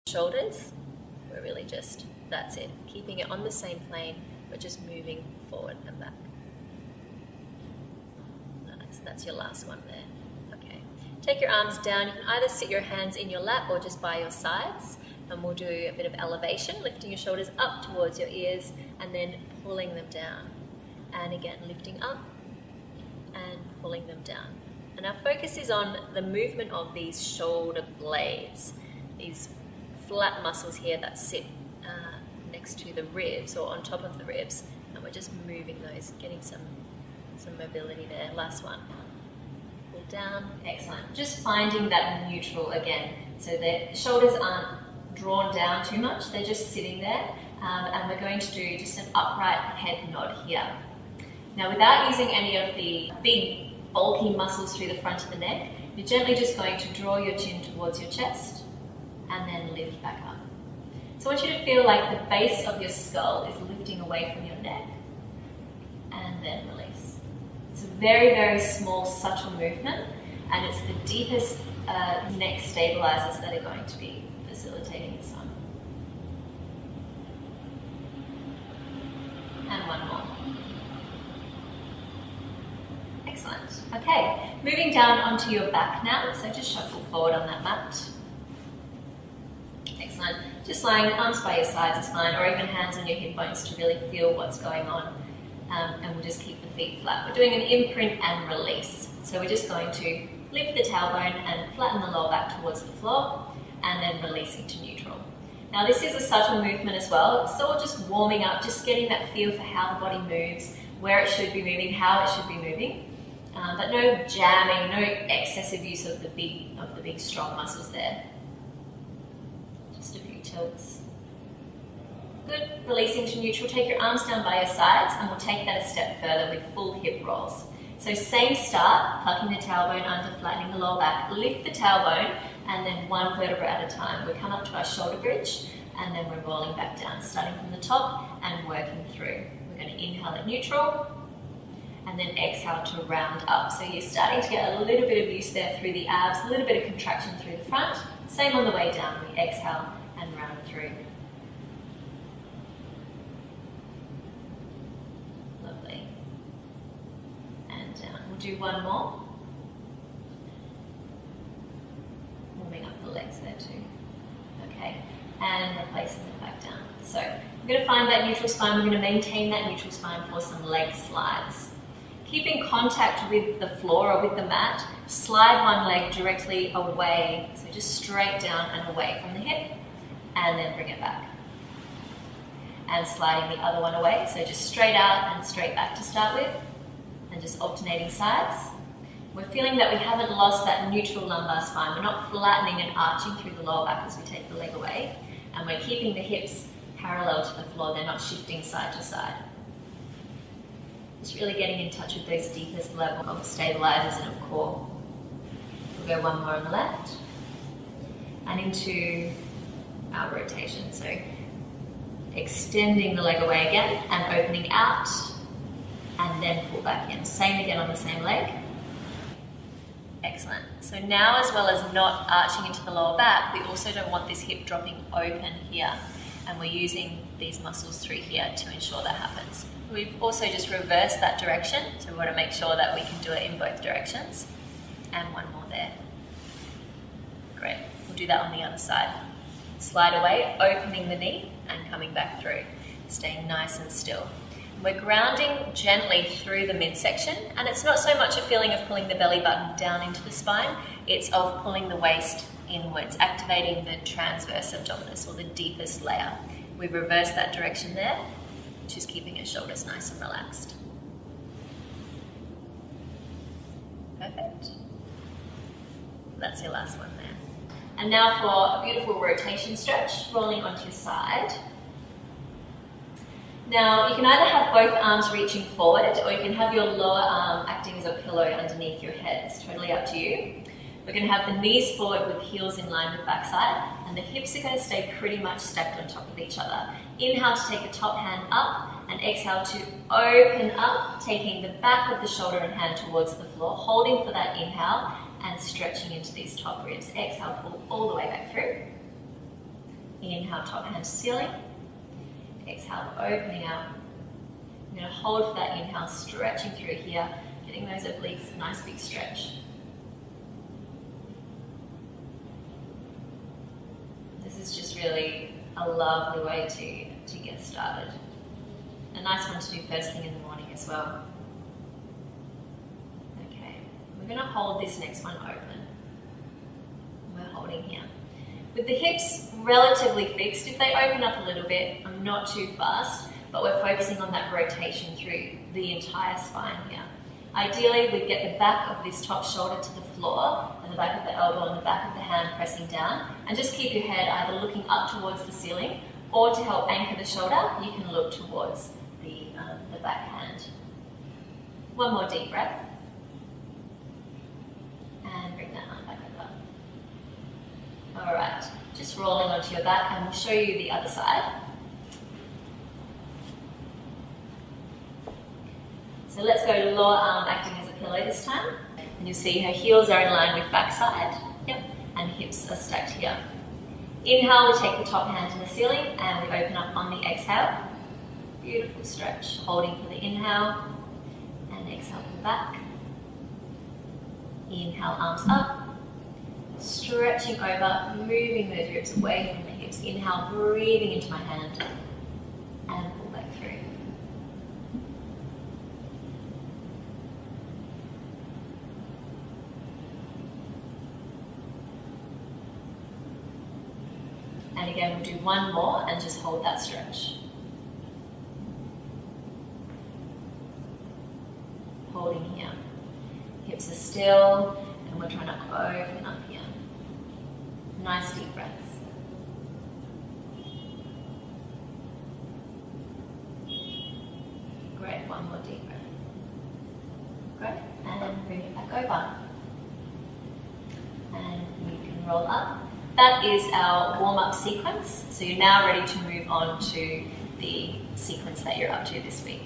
shoulders. We're really just, that's it, keeping it on the same plane, but just moving forward and back. Nice, that's your last one there. Okay, take your arms down. You can either sit your hands in your lap or just by your sides, and we'll do a bit of elevation, lifting your shoulders up towards your ears and then pulling them down. And again, lifting up and pulling them down. And our focus is on the movement of these shoulder blades, these flat muscles here that sit next to the ribs or on top of the ribs, and we're just moving those, getting some mobility there. Last one. Pull down. Excellent. Just finding that neutral again, so the shoulders aren't drawn down too much, they're just sitting there, and we're going to do just an upright head nod here. Now, without using any of the big bulky muscles through the front of the neck, you're gently just going to draw your chin towards your chest and then lift back up. So I want you to feel like the base of your skull is lifting away from your neck and then release. It's a very, very small, subtle movement, and it's the deepest neck stabilizers that are going to be facilitating this one. And one more. Excellent. Okay, moving down onto your back now, so just shuffle forward on that mat. Excellent. Just lying, arms by your sides is fine, or even hands on your hip bones to really feel what's going on. And we'll just keep the feet flat. We're doing an imprint and release. So we're just going to lift the tailbone and flatten the lower back towards the floor, and then releasing to neutral. Now this is a subtle movement as well. It's all just warming up, just getting that feel for how the body moves, where it should be moving, how it should be moving. But no jamming, no excessive use of the big strong muscles there. Just a few tilts. Good. Releasing to neutral. Take your arms down by your sides, and we'll take that a step further with full hip rolls. So same start, plucking the tailbone under, flattening the lower back, lift the tailbone, and then one vertebra at a time. We come up to our shoulder bridge, and then we're rolling back down, starting from the top and working through. We're going to inhale at neutral, and then exhale to round up. So you're starting to get a little bit of use there through the abs, a little bit of contraction through the front. Same on the way down, we exhale and round through. Lovely. And down. We'll do one more. Warming up the legs there too. Okay, and replacing them back down. So we're going to find that neutral spine. We're going to maintain that neutral spine for some leg slides. Keeping contact with the floor or with the mat, slide one leg directly away, so just straight down and away from the hip, and then bring it back. And sliding the other one away, so just straight out and straight back to start with, and just alternating sides. We're feeling that we haven't lost that neutral lumbar spine. We're not flattening and arching through the lower back as we take the leg away, and we're keeping the hips parallel to the floor. They're not shifting side to side. Just really getting in touch with those deepest level of stabilizers and of core. We'll go one more on the left and into our rotation. So extending the leg away again and opening out, and then pull back in. Same again on the same leg. Excellent. So now, as well as not arching into the lower back, we also don't want this hip dropping open here, and we're using these muscles through here to ensure that happens. We've also just reversed that direction, so we want to make sure that we can do it in both directions. And one more there. Great. We'll do that on the other side. Slide away, opening the knee and coming back through. Staying nice and still. We're grounding gently through the midsection, and it's not so much a feeling of pulling the belly button down into the spine, it's of pulling the waist inwards, activating the transverse abdominis, or the deepest layer. We've reversed that direction there, just keeping your shoulders nice and relaxed. Perfect. That's your last one there. And now for a beautiful rotation stretch, rolling onto your side. Now, you can either have both arms reaching forward, or you can have your lower arm acting as a pillow underneath your head. It's totally up to you. We're going to have the knees forward with heels in line with backside, and the hips are going to stay pretty much stacked on top of each other. Inhale to take the top hand up, and exhale to open up, taking the back of the shoulder and hand towards the floor, holding for that inhale, and stretching into these top ribs. Exhale, pull all the way back through. Inhale, top hand to ceiling. Exhale, opening out. I'm going to hold for that inhale, stretching through here, getting those obliques, nice big stretch. This is just really a lovely way to get started. A nice one to do first thing in the morning as well. Okay, we're going to hold this next one open. We're holding here. With the hips relatively fixed, if they open up a little bit, I'm not too fast, but we're focusing on that rotation through the entire spine here. Ideally, we'd get the back of this top shoulder to the floor, and the back of the elbow and the back of the hand pressing down, and just keep your head either looking up towards the ceiling, or to help anchor the shoulder, you can look towards the back hand. One more deep breath. And bring that arm back over. Alright, just rolling onto your back, and we'll show you the other side. So let's go lower arm acting as a pillow this time. And you'll see her heels are in line with backside. Yep. And hips are stacked here. Inhale, we take the top hand to the ceiling and we open up on the exhale. Beautiful stretch. Holding for the inhale and exhale for the back. Inhale, arms up. Stretching over, moving those ribs away from the hips. Inhale, breathing into my hand and pull back through. And again, we'll do one more and just hold that stretch. Holding here. Hips are still, and we're trying to open up here. Nice deep breaths. Great, one more deep breath. Great, and bring it back over. And you can roll up. That is our warm-up sequence. So you're now ready to move on to the sequence that you're up to this week.